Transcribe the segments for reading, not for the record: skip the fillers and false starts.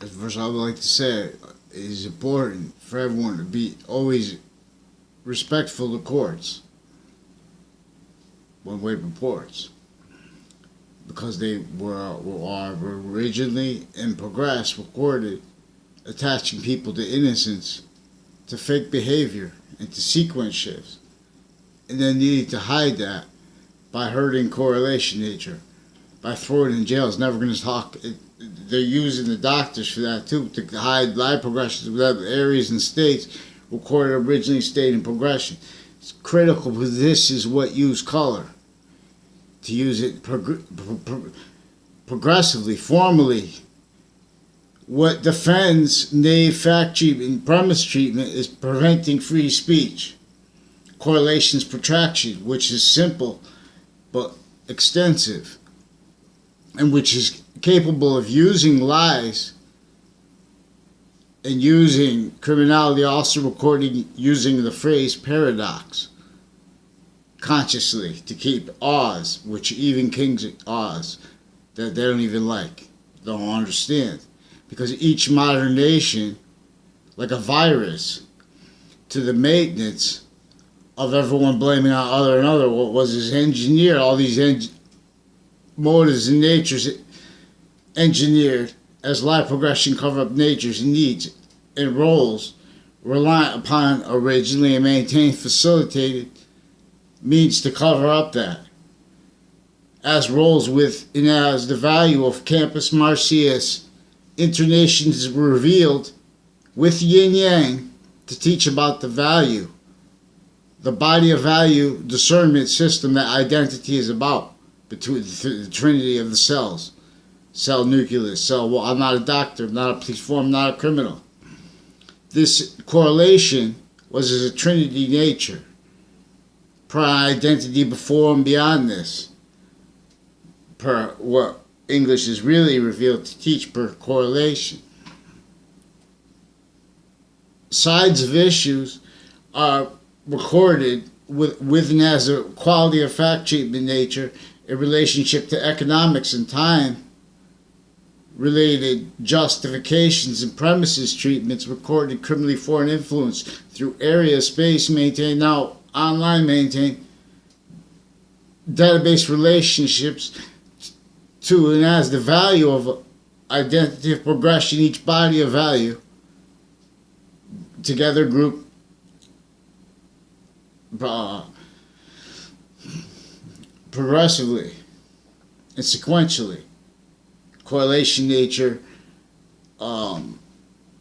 First, I would like to say it is important for everyone to be always respectful to courts when we reports, because they were originally and progress recorded attaching people to innocence, to fake behavior, and to sequence shifts, and then needing to hide that by hurting correlation nature, by throwing in jail. It's never going to talk. They're using the doctors for that too, to hide live progressions of other areas and states recorded originally state in progression. It's critical because this is what used color. To use it progressively, formally. What defends naive fact treatment, premise treatment, is preventing free speech. Correlations protraction, which is simple but extensive, and which is capable of using lies and using criminality, also recording using the phrase paradox consciously to keep Oz, which even kings Oz, that they don't even like, don't understand. Because each modern nation, like a virus, to the maintenance of everyone blaming on other another, what was his engineered, all these motives and natures engineered as life progression cover up nature's needs and roles reliant upon originally and maintained facilitated means to cover up that, as roles with and as the value of Campus Marcius internations revealed with yin yang to teach about the value, the body of value discernment system that identity is about, between the Trinity of the cells, cell nucleus, cell. Well, I'm not a doctor, I'm not a police force, I'm not a criminal. This correlation was as a Trinity nature, per identity before and beyond this, per what English is really revealed to teach, per correlation. Sides of issues are recorded with and as a quality of fact treatment nature in relationship to economics and time related justifications and premises treatments recorded criminally foreign influence through area space maintained, now online maintained, database relationships to and as the value of identity of progression, each body of value together group progressively and sequentially. Correlation nature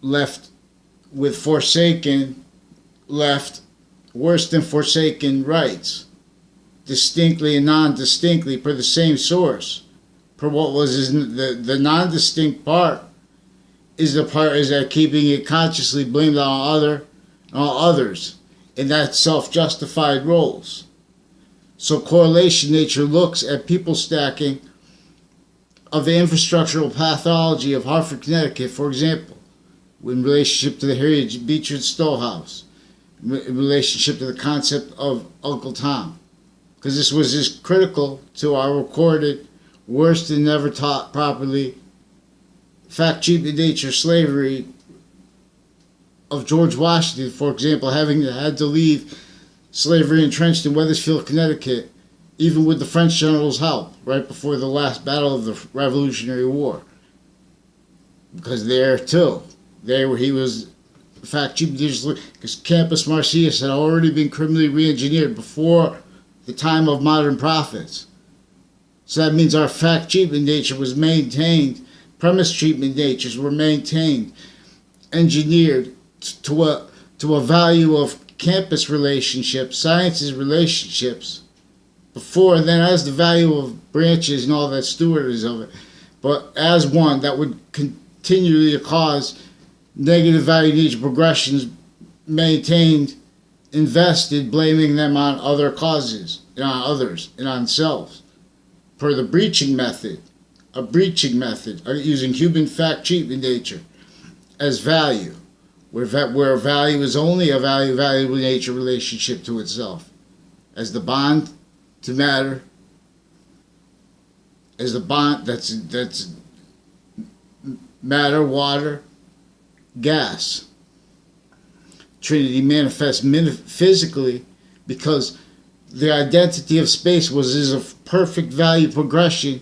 left with forsaken, left worse than forsaken rights, distinctly and non-distinctly per the same source. Per what was the non-distinct part is the part is that keeping it consciously blamed on all others in that self-justified roles. So correlation nature looks at people stacking of the infrastructural pathology of Hartford, Connecticut, for example, in relationship to the Harriet Beecher Stowe House, in relationship to the concept of Uncle Tom. Because this was as critical to our recorded, worse than never taught properly, fact treatment nature slavery of George Washington, for example, having had to leave slavery entrenched in Wethersfield, Connecticut, even with the French general's help, right before the last battle of the Revolutionary War. Because there, too, he was, in fact, because Campus Marcius had already been criminally re-engineered before the time of modern prophets. So that means our fact treatment nature was maintained, premise treatment natures were maintained, engineered to a value of campus relationships, sciences relationships, before and then as the value of branches and all that stewardess of it, but as one that would continually cause negative value nature progressions maintained, invested, blaming them on other causes, and on others, and on selves. Per the breaching method, using human fact treatment nature as value, where value is only a value nature relationship to itself, as the bond to matter, as the bond that's matter, water, gas. Trinity manifests physically because the identity of space was as a perfect value progression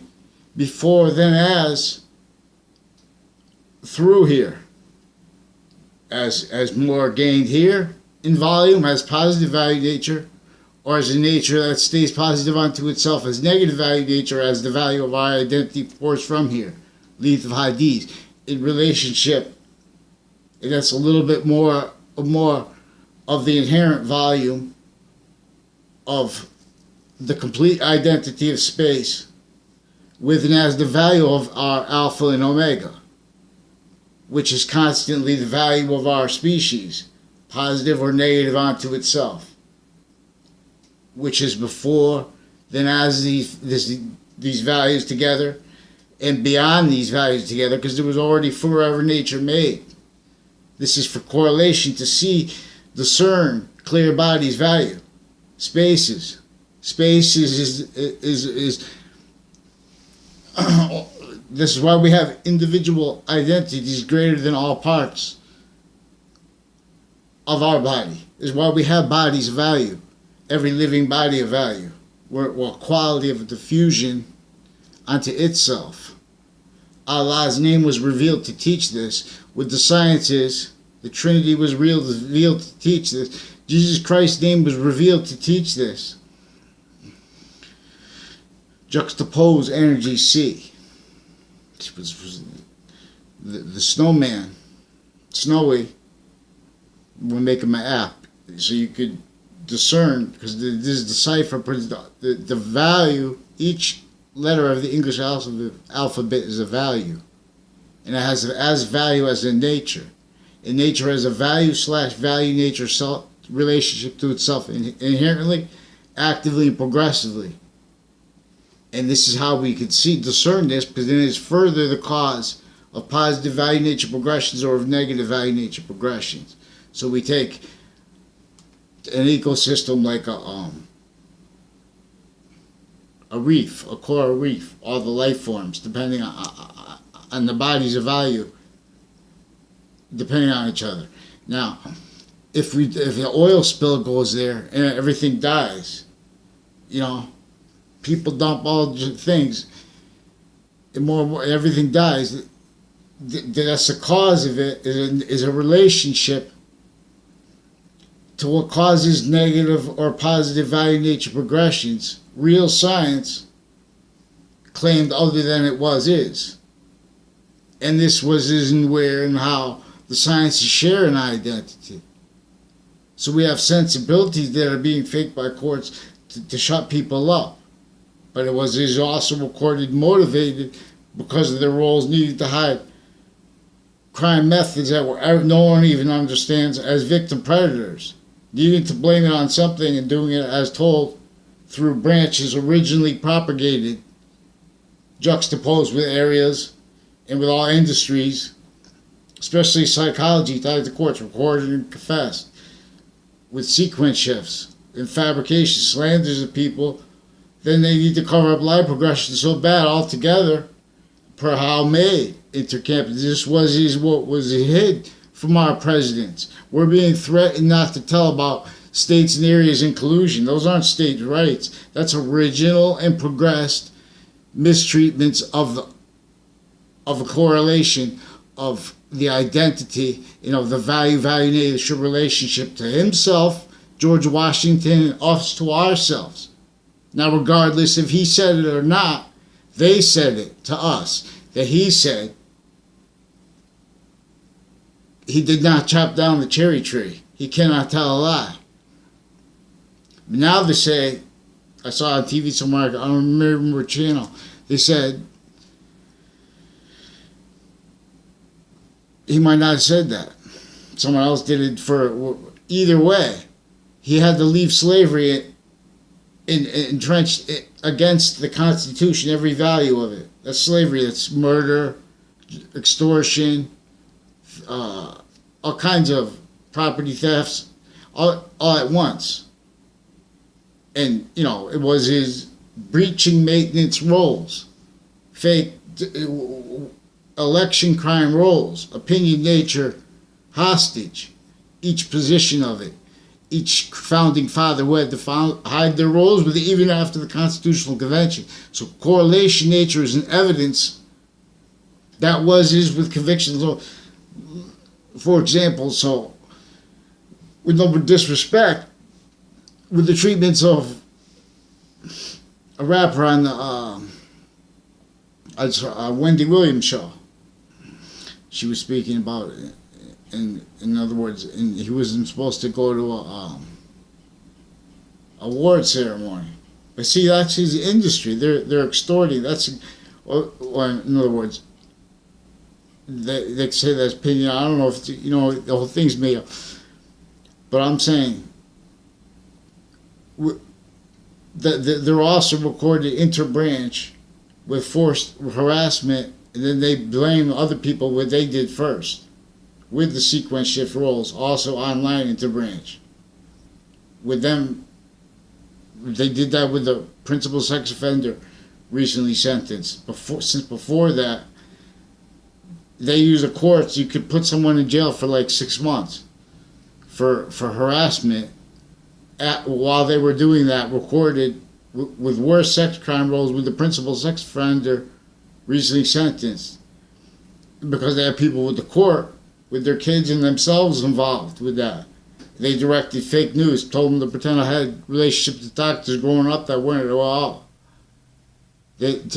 before, then as, through here. As more gained here in volume, has positive value nature, or as a nature that stays positive unto itself as negative value nature, as the value of our identity pours from here. Length of high D's. In relationship, and that's a little bit more of the inherent volume of the complete identity of space with and as the value of our alpha and omega, which is constantly the value of our species, positive or negative unto itself, which is before, then as these values together, and beyond these values together, because there was already forever nature made. This is for correlation to see, discern clear bodies value. Spaces is this is why we have individual identities greater than all parts of our body. This is why we have bodies of value, every living body of value. We're quality of diffusion unto itself. Allah's name was revealed to teach this. With the sciences, the Trinity was revealed to teach this. Jesus Christ's name was revealed to teach this. Juxtapose energy C. The snowman, Snowy, we're making my app so you could discern, because this is the cipher, the value, each letter of the English alphabet is a value, and it has as value as in nature. And nature has a value/value nature relationship to itself inherently, actively, and progressively. And this is how we could discern this, because it is further the cause of positive value nature progressions or of negative value nature progressions. So we take an ecosystem like a reef, a coral reef, all the life forms, depending on the bodies of value, depending on each other. Now, if the oil spill goes there and everything dies, people dump all things, and everything dies. That's the cause of it. Is a relationship to what causes negative or positive value nature progressions. Real science claimed other than it is. And this was, is, and where, and how the sciences share an identity. So we have sensibilities that are being faked by courts to shut people up. But it is also recorded, motivated, because of their roles needed to hide crime methods that no one even understands as victim predators. Needing to blame it on something and doing it as told through branches originally propagated, juxtaposed with areas and with all industries, especially psychology tied to courts, recorded and confessed, with sequence shifts and fabrication, slanders of people. Then they need to cover up life progression so bad altogether, per how made intercampus. This was what was hid from our presidents. We're being threatened not to tell about states and areas in collusion. Those aren't state rights. That's original and progressed mistreatments of a correlation of the identity, the value nature relationship to himself, George Washington, and us to ourselves. Now, regardless if he said it or not, they said it to us, that he said he did not chop down the cherry tree. He cannot tell a lie. But now they say, I saw on TV somewhere, I don't remember what channel, they said he might not have said that. Someone else did it for, either way, he had to leave slavery entrenched against the Constitution, every value of it. That's slavery. That's murder, extortion, all kinds of property thefts, all at once. And, it was his breaching maintenance roles, fake election crime rolls, opinion nature hostage, each position of it. Each founding father who had to hide their roles with it even after the Constitutional Convention. So correlation nature is an evidence that is with convictions. So, for example, so with no disrespect, with the treatments of a rapper on the Wendy Williams show, she was speaking about it. In other words, he wasn't supposed to go to a award ceremony. But see, that's his industry. They're extorting. Or in other words, they say that's opinion. I don't know if the whole thing's made up. But I'm saying that they're also recorded interbranch with forced harassment, and then they blame other people what they did first. With the sequence shift roles, also online interbranch. With them, they did that with the principal sex offender recently sentenced. Since before that, they use the courts. You could put someone in jail for like 6 months for harassment. While they were doing that, recorded with worse sex crime roles with the principal sex offender recently sentenced, because they have people with the court, with their kids and themselves involved with that. They directed fake news, told them to pretend I had relationships with doctors growing up that weren't at all. And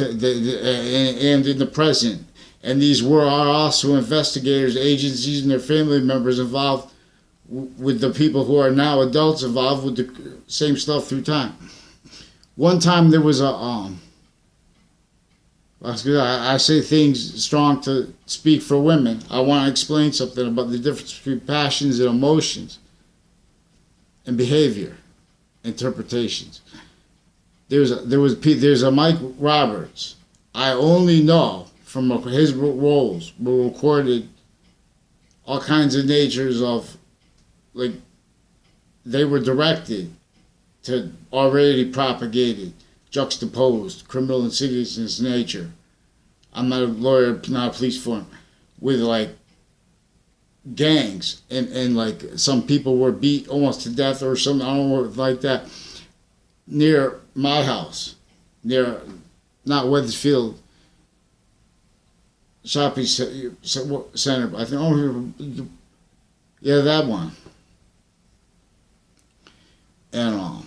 in the present. And these are also investigators, agencies, and their family members involved with the people who are now adults involved with the same stuff through time. One time there was I say things strong to speak for women. I want to explain something about the difference between passions and emotions and behavior, interpretations. There's a Mike Roberts. I only know from his roles were recorded all kinds of natures of, like, they were directed to already propagated, juxtaposed criminal insidiousness nature. I'm not a lawyer, not a police form, with like gangs and like some people were beat almost to death or something, I don't know, like that, near my house, near, not Weathersfield shopping center, I think, yeah, that one. And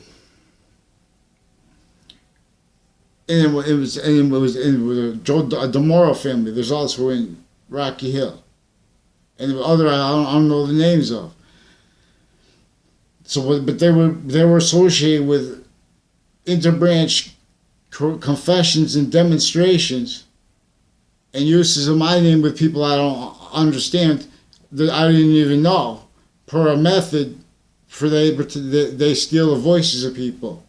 it was the Joe DeMoro family. There's also in Rocky Hill, and the other I don't know the names of. So, but they were associated with interbranch confessions and demonstrations, and uses of my name with people I don't understand, that I didn't even know, per a method for they steal the voices of people,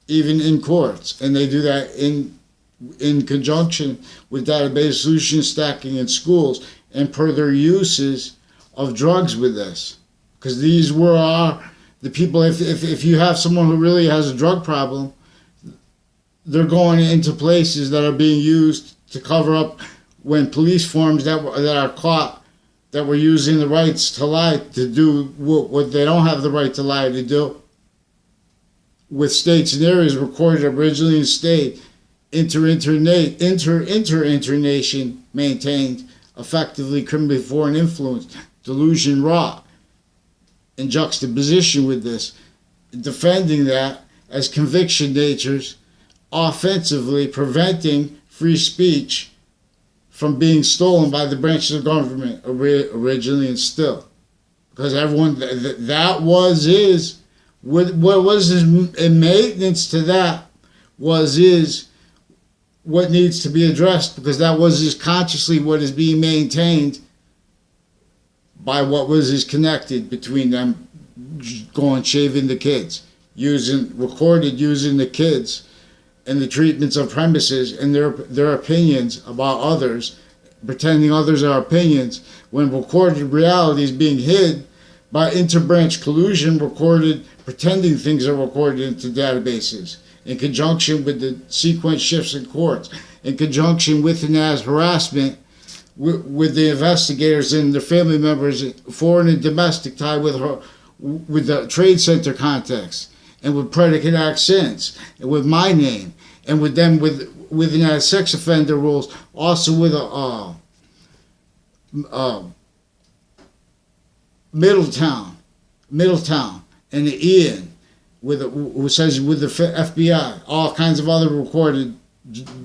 even in courts, and they do that in conjunction with database solution stacking in schools, and per their uses of drugs with this, because these were the people. If you have someone who really has a drug problem, they're going into places that are being used to cover up when police forms that are caught that were using the rights to lie to do what they don't have the right to lie to do. With states and areas recorded originally in state, internation maintained, effectively criminally foreign influence, delusion wrought, in juxtaposition with this, defending that as conviction natures, offensively preventing free speech from being stolen by the branches of government originally and still. Because everyone, that was his, what was his maintenance to that is what needs to be addressed, because that was his consciously what is being maintained by what was his connected between them going shaving the kids, using the kids and the treatments of premises and their opinions about others, pretending others are opinions, when recorded reality is being hid by interbranch collusion, pretending things are recorded into databases, in conjunction with the sequence shifts in courts, in conjunction with and as harassment with the investigators and their family members, foreign and domestic, tied with the trade center context, and with predicate accents, and with my name, and with them with the sex offender rules, also with Middletown, and the Ian, who says with the FBI, all kinds of other recorded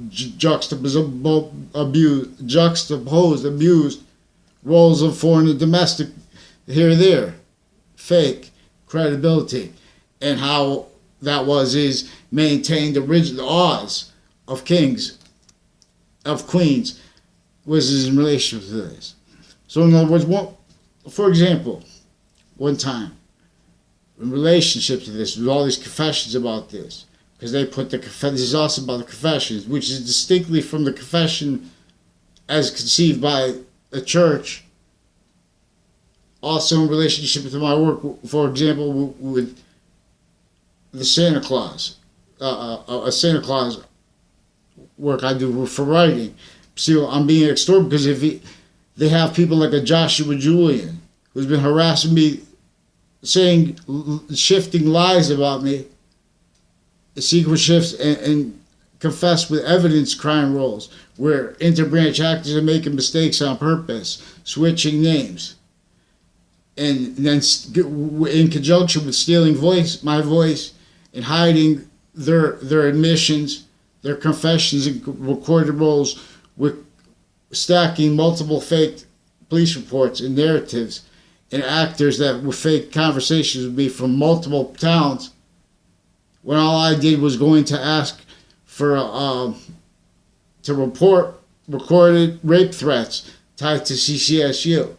juxtaposed abused roles of foreign and domestic here and there, fake credibility, and how that is maintained the odds of kings, of queens, was in relation to this. So in other words, for example, one time, in relationship to this, with all these confessions about this, because they put this is also about the confessions, which is distinctly from the confession as conceived by a church. Also in relationship to my work, for example, with the Santa Claus, a Santa Claus work I do for writing. See, I'm being extorted because they have people like a Joshua Julian who's been harassing me, saying, shifting lies about me, secret shifts, and confess with evidence crime roles where interbranch actors are making mistakes on purpose, switching names, and then in conjunction with stealing my voice, and hiding their admissions, their confessions, and recorded roles, with stacking multiple fake police reports and narratives, and actors that were fake conversations with me from multiple towns, when all I did was going to ask for to report recorded rape threats tied to CCSU,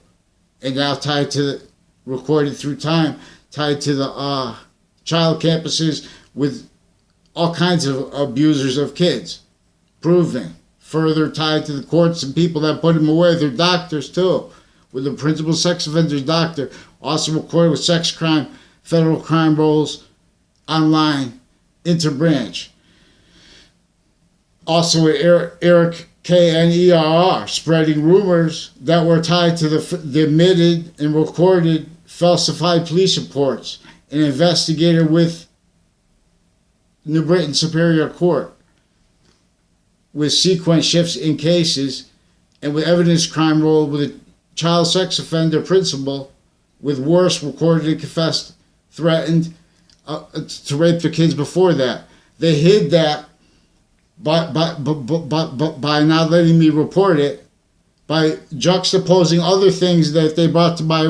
and now tied to recorded through time, tied to the child campuses with all kinds of abusers of kids, proven, further tied to the courts and people that put them away, their doctors too, with the principal sex offender's doctor, also recorded with sex crime, federal crime roles, online, interbranch. Also with Eric K.N.E.R.R. spreading rumors that were tied to the admitted and recorded falsified police reports, an investigator with New Britain Superior Court, with sequence shifts in cases, and with evidence crime role with a child sex offender principal, with worse recorded and confessed, threatened to rape their kids before that. They hid that by not letting me report it, by juxtaposing other things that they brought to my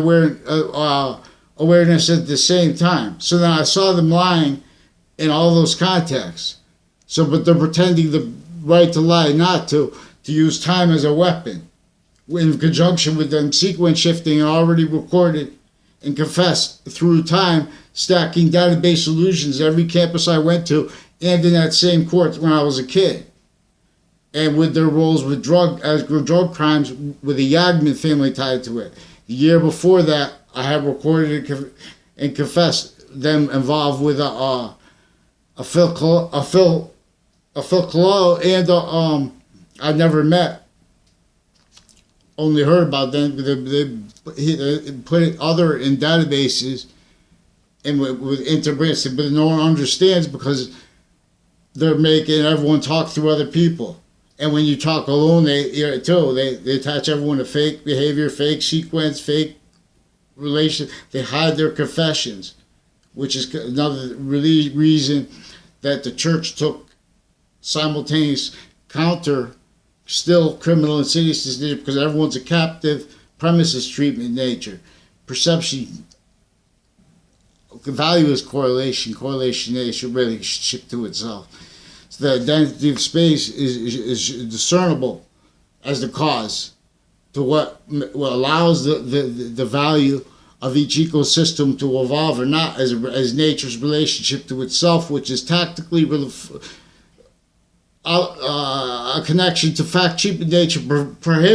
awareness at the same time. So then I saw them lying in all those contexts. So, but they're pretending the right to lie, not to use time as a weapon, in conjunction with them sequence shifting and already recorded and confessed through time, stacking database illusions every campus I went to, and in that same court when I was a kid. And with their roles with drug crimes, with the Yagman family tied to it. The year before that, I had recorded and confessed them involved with a Phil Colo and I never met, only heard about them. They put it other in databases and with interbranch, but no one understands because they're making everyone talk through other people. And when you talk alone, they attach everyone to fake behavior, fake sequence, fake relation. They hide their confessions, which is another reason that the church took simultaneous counter, still criminal insidiousness nature, because everyone's a captive premises treatment nature. Perception, value is correlation nature relationship to itself. So the identity of space is discernible as the cause to what allows the value of each ecosystem to evolve or not, as nature's relationship to itself, which is tactically a connection to fact, cheap nature prohibits